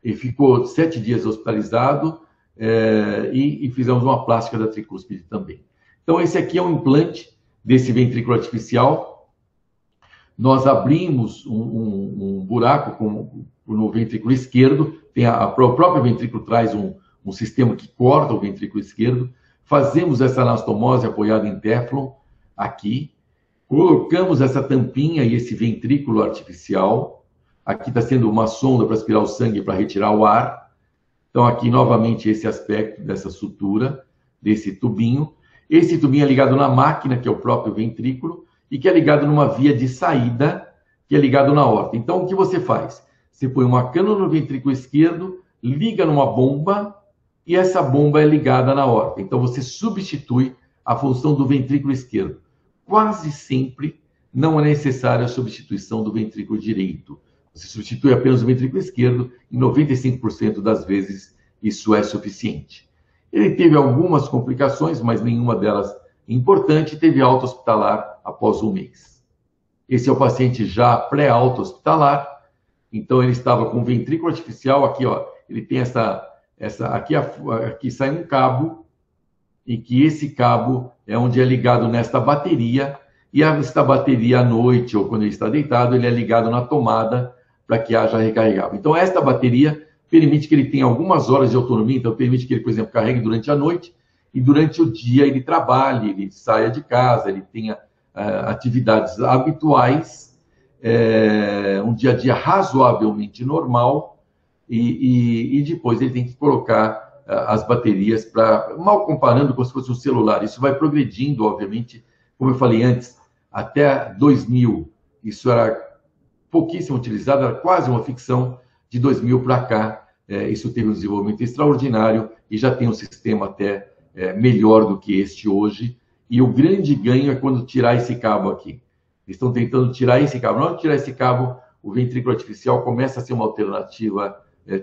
e ficou 7 dias hospitalizado, e fizemos uma plástica da tricúspide também. Então, esse aqui é um implante desse ventrículo artificial. Nós abrimos um buraco no ventrículo esquerdo, o próprio ventrículo traz um sistema que corta o ventrículo esquerdo, fazemos essa anastomose apoiada em Teflon, aqui, colocamos essa tampinha e esse ventrículo artificial, aqui está sendo uma sonda para aspirar o sangue para retirar o ar, então aqui novamente esse aspecto dessa sutura, desse tubinho. Esse tubinho é ligado na máquina, que é o próprio ventrículo, e que é ligado numa via de saída, que é ligado na aorta. Então, o que você faz? Você põe uma cânula no ventrículo esquerdo, liga numa bomba, e essa bomba é ligada na aorta. Então, você substitui a função do ventrículo esquerdo. Quase sempre não é necessária a substituição do ventrículo direito. Você substitui apenas o ventrículo esquerdo, em 95% das vezes isso é suficiente. Ele teve algumas complicações, mas nenhuma delas importante, teve alta hospitalar após 1 mês. Esse é o paciente já pré-alta hospitalar, então ele estava com ventrículo artificial, aqui ó, ele tem aqui sai um cabo, e que esse cabo é onde é ligado nesta bateria, e esta bateria à noite, ou quando ele está deitado, ele é ligado na tomada para que haja recarregável. Então esta bateria permite que ele tenha algumas horas de autonomia, então permite que ele, por exemplo, carregue durante a noite, e durante o dia ele trabalhe, ele saia de casa, ele tenha atividades habituais, um dia a dia razoavelmente normal, e depois ele tem que colocar as baterias para, mal comparando como se fosse um celular, isso vai progredindo, obviamente, como eu falei antes, até 2000, isso era pouquíssimo utilizado, era quase uma ficção. De 2000 para cá, isso teve um desenvolvimento extraordinário e já tem um sistema até melhor do que este hoje. E o grande ganho é quando tirar esse cabo aqui. Eles estão tentando tirar esse cabo. Na hora de tirar esse cabo, o ventrículo artificial começa a ser uma alternativa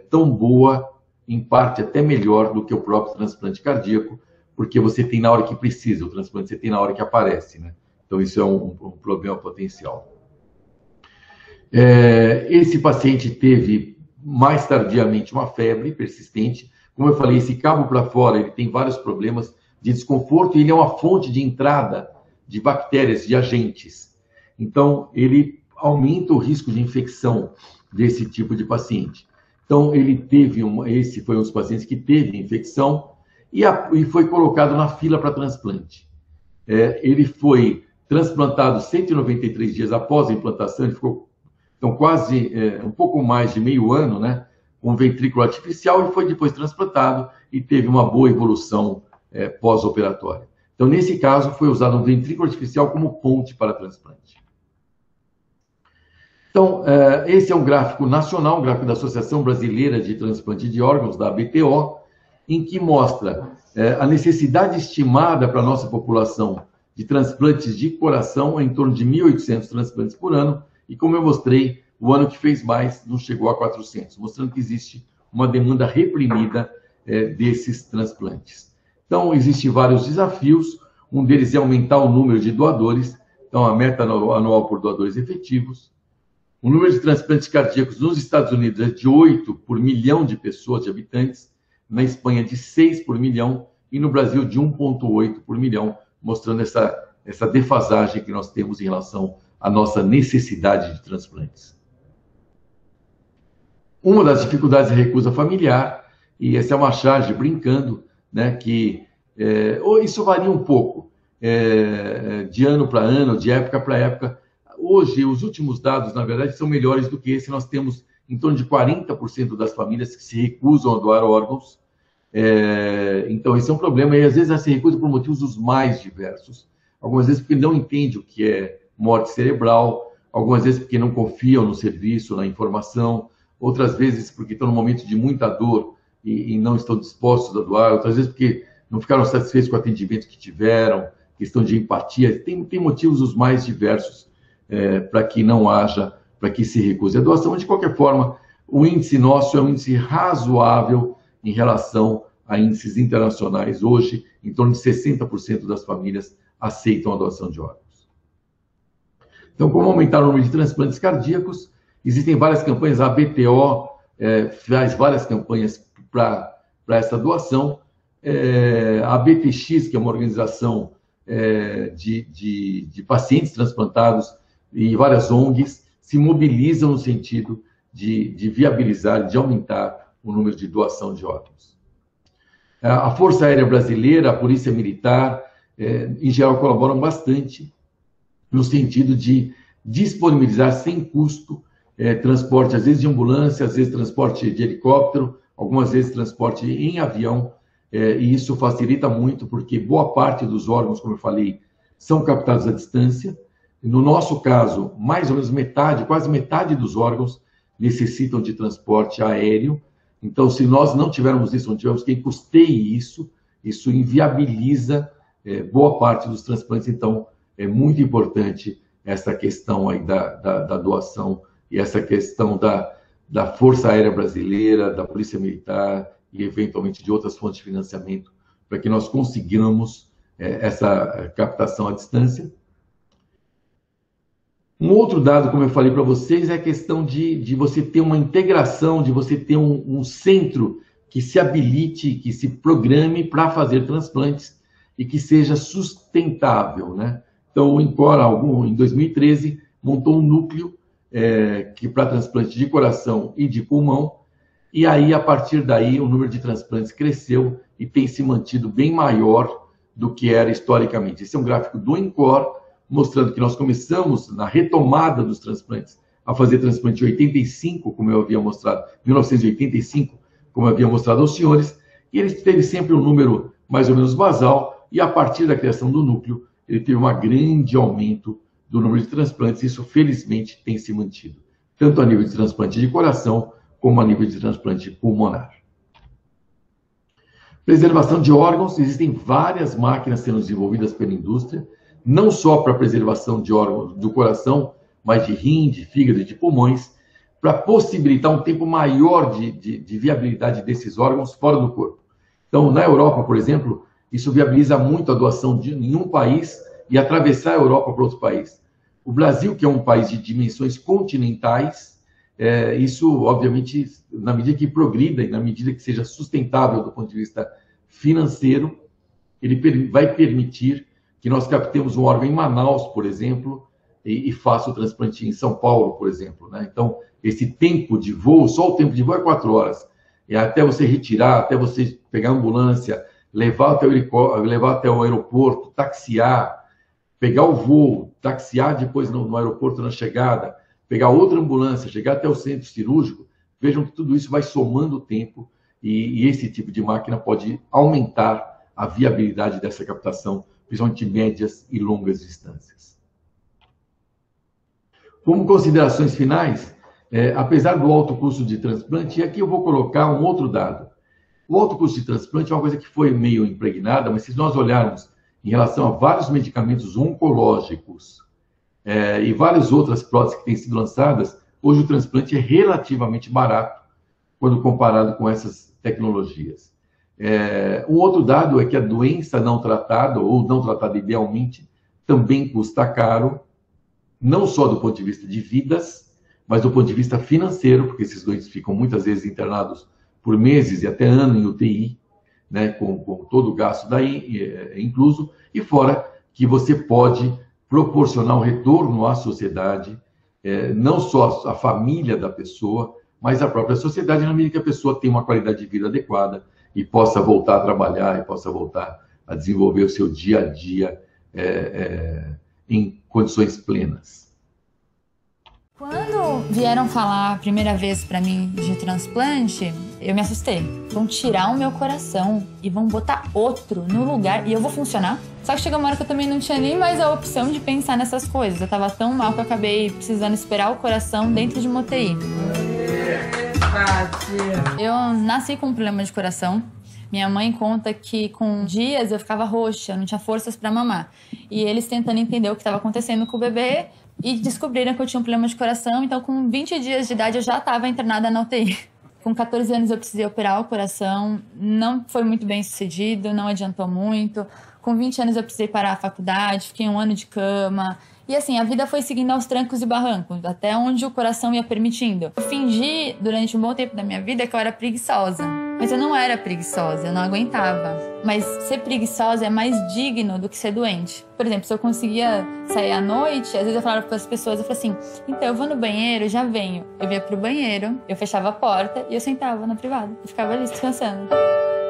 tão boa, em parte até melhor do que o próprio transplante cardíaco, porque você tem na hora que precisa, o transplante você tem na hora que aparece, né? Então isso é um problema potencial. Esse paciente teve mais tardiamente uma febre persistente. Como eu falei, esse cabo para fora, ele tem vários problemas de desconforto e ele é uma fonte de entrada de bactérias, de agentes. Então, ele aumenta o risco de infecção desse tipo de paciente. Então, esse foi um dos pacientes que teve infecção e foi colocado na fila para transplante. Ele foi transplantado 193 dias após a implantação, ele ficou então quase um pouco mais de meio ano, né, com ventrículo artificial, e foi depois transplantado e teve uma boa evolução pós-operatória. Então, nesse caso, foi usado um ventrículo artificial como ponte para transplante. Então, esse é um gráfico nacional, um gráfico da Associação Brasileira de Transplante de Órgãos, da ABTO, em que mostra a necessidade estimada para a nossa população de transplantes de coração, em torno de 1.800 transplantes por ano, e como eu mostrei, o ano que fez mais não chegou a 400, mostrando que existe uma demanda reprimida desses transplantes. Então, existem vários desafios, um deles é aumentar o número de doadores, então a meta anual por doadores efetivos. O número de transplantes cardíacos nos Estados Unidos é de 8 por milhão de pessoas, de habitantes, na Espanha de 6 por milhão e no Brasil de 1,8 por milhão, mostrando essa defasagem que nós temos em relação a nossa necessidade de transplantes. Uma das dificuldades é a recusa familiar, e essa é uma charge brincando, né, que isso varia um pouco, de ano para ano, de época para época. Hoje, os últimos dados, na verdade, são melhores do que esse. Nós temos em torno de 40% das famílias que se recusam a doar órgãos. Então, esse é um problema, e às vezes ela se recusa por motivos os mais diversos. Algumas vezes porque não entende o que é morte cerebral, algumas vezes porque não confiam no serviço, na informação, outras vezes porque estão num momento de muita dor e não estão dispostos a doar, outras vezes porque não ficaram satisfeitos com o atendimento que tiveram, questão de empatia. Tem motivos os mais diversos para que não haja, para que se recuse a doação. Mas, de qualquer forma, o índice nosso é um índice razoável em relação a índices internacionais. Hoje, em torno de 60% das famílias aceitam a doação de órgãos. Então, como aumentar o número de transplantes cardíacos? Existem várias campanhas, a BTO faz várias campanhas para essa doação. A BTX, que é uma organização de pacientes transplantados, e várias ONGs se mobilizam no sentido de viabilizar, de aumentar o número de doação de órgãos. A Força Aérea Brasileira, a Polícia Militar, em geral, colaboram bastante no sentido de disponibilizar sem custo transporte, às vezes de ambulância, às vezes transporte de helicóptero, algumas vezes transporte em avião, e isso facilita muito, porque boa parte dos órgãos, como eu falei, são captados à distância. No nosso caso, mais ou menos metade, quase metade dos órgãos necessitam de transporte aéreo. Então, se nós não tivermos isso, não tivermos quem custeie isso, isso inviabiliza boa parte dos transplantes. Então, é muito importante essa questão aí da doação e essa questão da Força Aérea Brasileira, da Polícia Militar e, eventualmente, de outras fontes de financiamento, para que nós consigamos essa captação à distância. Um outro dado, como eu falei para vocês, é a questão de você ter uma integração, de você ter um centro que se habilite, que se programe para fazer transplantes e que seja sustentável, né? Então, o INCOR, em 2013, montou um núcleo para transplante de coração e de pulmão, e aí, a partir daí, o número de transplantes cresceu e tem se mantido bem maior do que era historicamente. Esse é um gráfico do INCOR, mostrando que nós começamos, na retomada dos transplantes, a fazer transplante em 85, como eu havia mostrado, 1985, como eu havia mostrado aos senhores, e ele teve sempre um número mais ou menos basal, e a partir da criação do núcleo, ele teve um grande aumento do número de transplantes, e isso, felizmente, tem se mantido, tanto a nível de transplante de coração, como a nível de transplante pulmonar. Preservação de órgãos, existem várias máquinas sendo desenvolvidas pela indústria, não só para preservação de órgãos do coração, mas de rim, de fígado e de pulmões, para possibilitar um tempo maior de viabilidade desses órgãos fora do corpo. Então, na Europa, por exemplo, isso viabiliza muito a doação em um país e atravessar a Europa para outro país. O Brasil, que é um país de dimensões continentais, isso, obviamente, na medida que progrida e na medida que seja sustentável do ponto de vista financeiro, ele vai permitir que nós captemos um órgão em Manaus, por exemplo, e faça o transplante em São Paulo, por exemplo, né? Então, esse tempo de voo, só o tempo de voo é 4 horas. Até você retirar, até você pegar a ambulância, levar até o aeroporto, taxiar, pegar o voo, taxiar depois no aeroporto na chegada, pegar outra ambulância, chegar até o centro cirúrgico. Vejam que tudo isso vai somando tempo e esse tipo de máquina pode aumentar a viabilidade dessa captação, principalmente de médias e longas distâncias. Como considerações finais, apesar do alto custo de transplante, e aqui eu vou colocar um outro dado. O alto custo de transplante é uma coisa que foi meio impregnada, mas se nós olharmos em relação a vários medicamentos oncológicos e várias outras próteses que têm sido lançadas, hoje o transplante é relativamente barato quando comparado com essas tecnologias. Um outro dado é que a doença não tratada, ou não tratada idealmente, também custa caro, não só do ponto de vista de vidas, mas do ponto de vista financeiro, porque esses doentes ficam muitas vezes internados por meses e até ano em UTI, né, com todo o gasto daí incluso, e fora que você pode proporcionar um retorno à sociedade, não só à família da pessoa, mas à própria sociedade, na medida que a pessoa tem uma qualidade de vida adequada e possa voltar a trabalhar, e possa voltar a desenvolver o seu dia a dia em condições plenas. Quando vieram falar a primeira vez para mim de transplante, eu me assustei. Vão tirar o meu coração e vão botar outro no lugar e eu vou funcionar? Só que chegou uma hora que eu também não tinha nem mais a opção de pensar nessas coisas. Eu tava tão mal que eu acabei precisando esperar o coração dentro de uma UTI. Eu nasci com um problema de coração. Minha mãe conta que com dias eu ficava roxa, não tinha forças para mamar. E eles tentando entender o que estava acontecendo com o bebê e descobriram que eu tinha um problema de coração. Então, com 20 dias de idade, eu já estava internada na UTI. Com 14 anos, eu precisei operar o coração. Não foi muito bem sucedido, não adiantou muito. Com 20 anos, eu precisei parar a faculdade, fiquei 1 ano de cama. E assim, a vida foi seguindo aos trancos e barrancos, até onde o coração ia permitindo. Eu fingi, durante um bom tempo da minha vida, que eu era preguiçosa. Mas eu não era preguiçosa, eu não aguentava. Mas ser preguiçosa é mais digno do que ser doente. Por exemplo, se eu conseguia sair à noite, às vezes eu falava para as pessoas, eu falava assim, então eu vou no banheiro, já venho. Eu ia pro banheiro, eu fechava a porta e eu sentava na privada. Eu ficava ali descansando.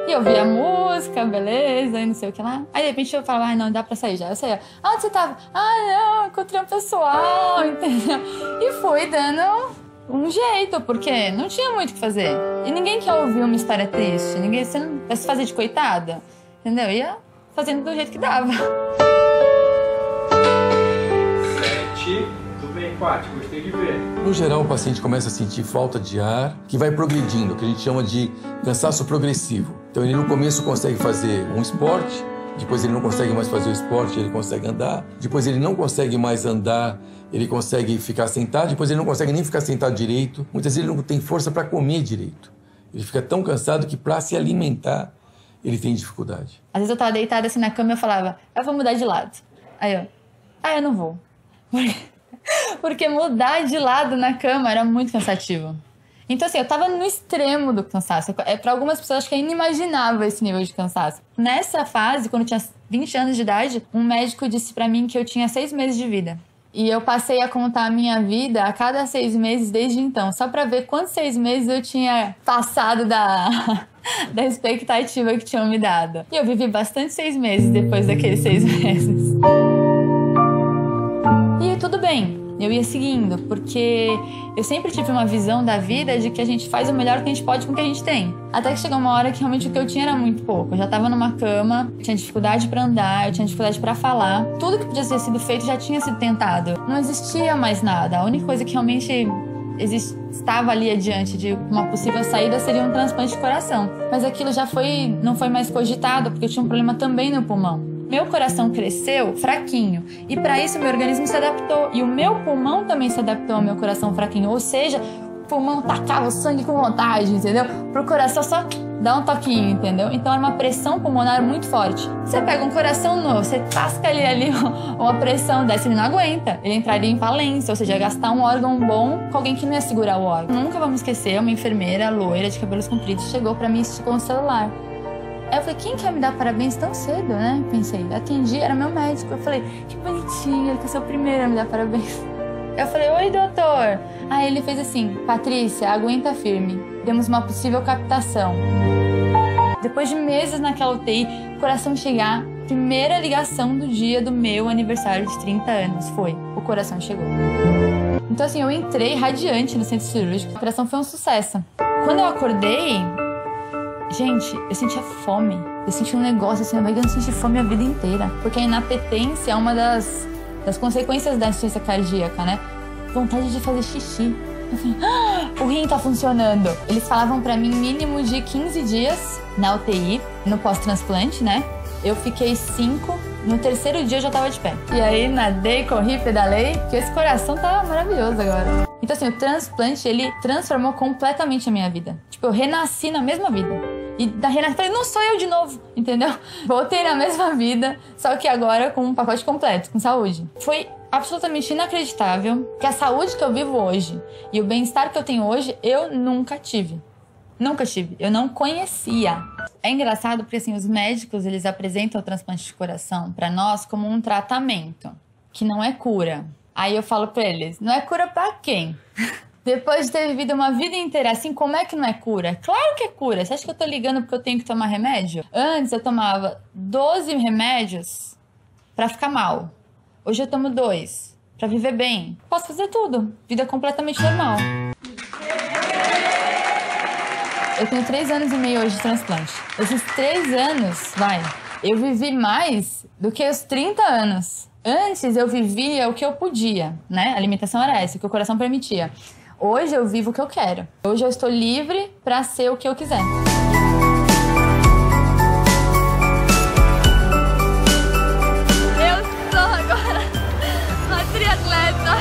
E eu via música, beleza, e não sei o que lá. Aí de repente eu falava, ai não, dá pra sair já. Eu saía, onde você tava? Ah não, encontrei um pessoal, entendeu? E fui dando um jeito, porque não tinha muito o que fazer. E ninguém quer ouvir uma história triste, você não vai se fazer de coitada, entendeu? Ia fazendo do jeito que dava. 7, tudo bem, 4, gostei de ver. No geral, o paciente começa a sentir falta de ar, que vai progredindo, que a gente chama de cansaço progressivo. Então ele no começo consegue fazer um esporte, depois ele não consegue mais fazer o esporte, ele consegue andar, depois ele não consegue mais andar, ele consegue ficar sentado, depois ele não consegue nem ficar sentado direito, muitas vezes ele não tem força para comer direito. Ele fica tão cansado que para se alimentar ele tem dificuldade. Às vezes eu tava deitada assim na cama e eu falava, eu vou mudar de lado. Aí eu não vou. Porque mudar de lado na cama era muito cansativo. Então, assim, eu tava no extremo do cansaço. Para algumas pessoas, acho que é inimaginável esse nível de cansaço. Nessa fase, quando eu tinha 20 anos de idade, um médico disse pra mim que eu tinha 6 meses de vida. E eu passei a contar a minha vida a cada 6 meses desde então, só pra ver quantos 6 meses eu tinha passado da expectativa que tinham me dado. E eu vivi bastante 6 meses depois daqueles 6 meses. E tudo bem. Eu ia seguindo, porque eu sempre tive uma visão da vida de que a gente faz o melhor que a gente pode com o que a gente tem. Até que chegou uma hora que realmente o que eu tinha era muito pouco. Eu já tava numa cama, tinha dificuldade pra andar, eu tinha dificuldade pra falar. Tudo que podia ter sido feito já tinha sido tentado. Não existia mais nada. A única coisa que realmente estava ali adiante de uma possível saída seria um transplante de coração. Mas aquilo não foi mais cogitado, porque eu tinha um problema também no pulmão. Meu coração cresceu fraquinho e para isso meu organismo se adaptou e o meu pulmão também se adaptou ao meu coração fraquinho, ou seja, o pulmão tacava o sangue com vontade, entendeu? Pro coração só dar um toquinho, entendeu? Então era uma pressão pulmonar muito forte. Você pega um coração novo, você tasca ali uma pressão dessa, ele não aguenta, ele entraria em falência, ou seja, ia gastar um órgão bom com alguém que não ia segurar o órgão. Nunca vamos esquecer, uma enfermeira loira de cabelos compridos chegou para mim e esticou um celular. Aí eu falei, quem quer me dar parabéns tão cedo, né? Pensei, atendi, era meu médico. Eu falei, que bonitinho, ele quer ser o primeiro a me dar parabéns. Eu falei, oi, doutor. Aí ele fez assim, Patrícia, aguenta firme, temos uma possível captação. Depois de meses naquela UTI, o coração chegar, primeira ligação do dia do meu aniversário de 30 anos, o coração chegou. Então assim, eu entrei radiante no centro cirúrgico, a operação foi um sucesso. Quando eu acordei, gente, eu sentia fome. Eu senti um negócio assim na barriga, eu não senti fome a vida inteira. Porque a inapetência é uma das consequências da insuficiência cardíaca, né? Vontade de fazer xixi. Eu falei, o rim tá funcionando. Eles falavam pra mim mínimo de 15 dias na UTI, no pós-transplante, né? Eu fiquei 5, no terceiro dia eu já tava de pé. E aí nadei, corri, pedalei, porque esse coração tá maravilhoso agora. Então assim, o transplante, ele transformou completamente a minha vida. Tipo, eu renasci na mesma vida. E da renasci, falei, não sou eu de novo, entendeu? Voltei na mesma vida, só que agora com um pacote completo, com saúde. Foi absolutamente inacreditável que a saúde que eu vivo hoje e o bem-estar que eu tenho hoje, eu nunca tive. Nunca tive. Eu não conhecia. É engraçado porque, assim, os médicos, eles apresentam o transplante de coração para nós como um tratamento. que não é cura. Aí eu falo pra eles, não é cura pra quem? Depois de ter vivido uma vida inteira assim, como é que não é cura? Claro que é cura. Você acha que eu tô ligando porque eu tenho que tomar remédio? Antes eu tomava 12 remédios pra ficar mal. Hoje eu tomo 2 pra viver bem. Posso fazer tudo. Vida completamente normal. Eu tenho 3 anos e meio hoje de transplante. Esses 3 anos, eu vivi mais do que os 30 anos. Antes eu vivia o que eu podia, né? A alimentação era essa, o que o coração permitia. Hoje eu vivo o que eu quero. Hoje eu estou livre para ser o que eu quiser. Eu sou agora uma triatleta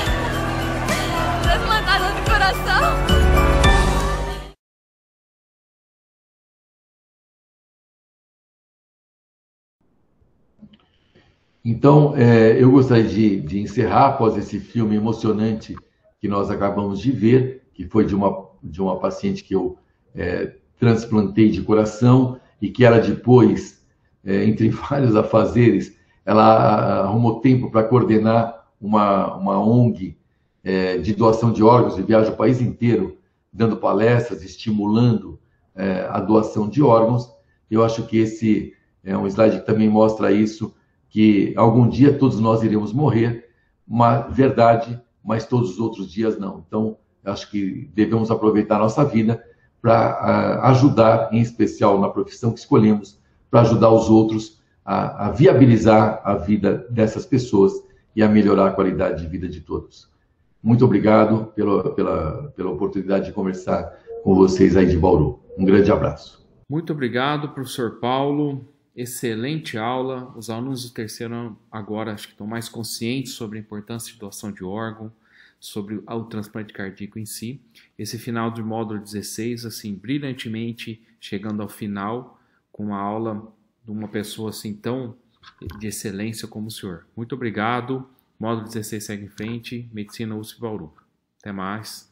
transplantada no coração. Então, eu gostaria de encerrar após esse filme emocionante que nós acabamos de ver, que foi de uma paciente que eu transplantei de coração e que ela depois, entre vários afazeres, ela arrumou tempo para coordenar uma ONG de doação de órgãos e viaja o país inteiro, dando palestras, estimulando a doação de órgãos. Eu acho que esse é um slide que também mostra isso, que algum dia todos nós iremos morrer, verdade, mas todos os outros dias não. Então, acho que devemos aproveitar a nossa vida para ajudar, em especial na profissão que escolhemos, para ajudar os outros a viabilizar a vida dessas pessoas e a melhorar a qualidade de vida de todos. Muito obrigado pela oportunidade de conversar com vocês aí de Bauru. Um grande abraço. Muito obrigado, professor Paulo. Excelente aula. Os alunos do terceiro ano agora acho que estão mais conscientes sobre a importância de doação de órgão, sobre o transplante cardíaco em si. Esse final do módulo 16, assim, brilhantemente chegando ao final, com uma aula de uma pessoa assim tão de excelência como o senhor. Muito obrigado. Módulo 16 segue em frente. Medicina USP Bauru. Até mais.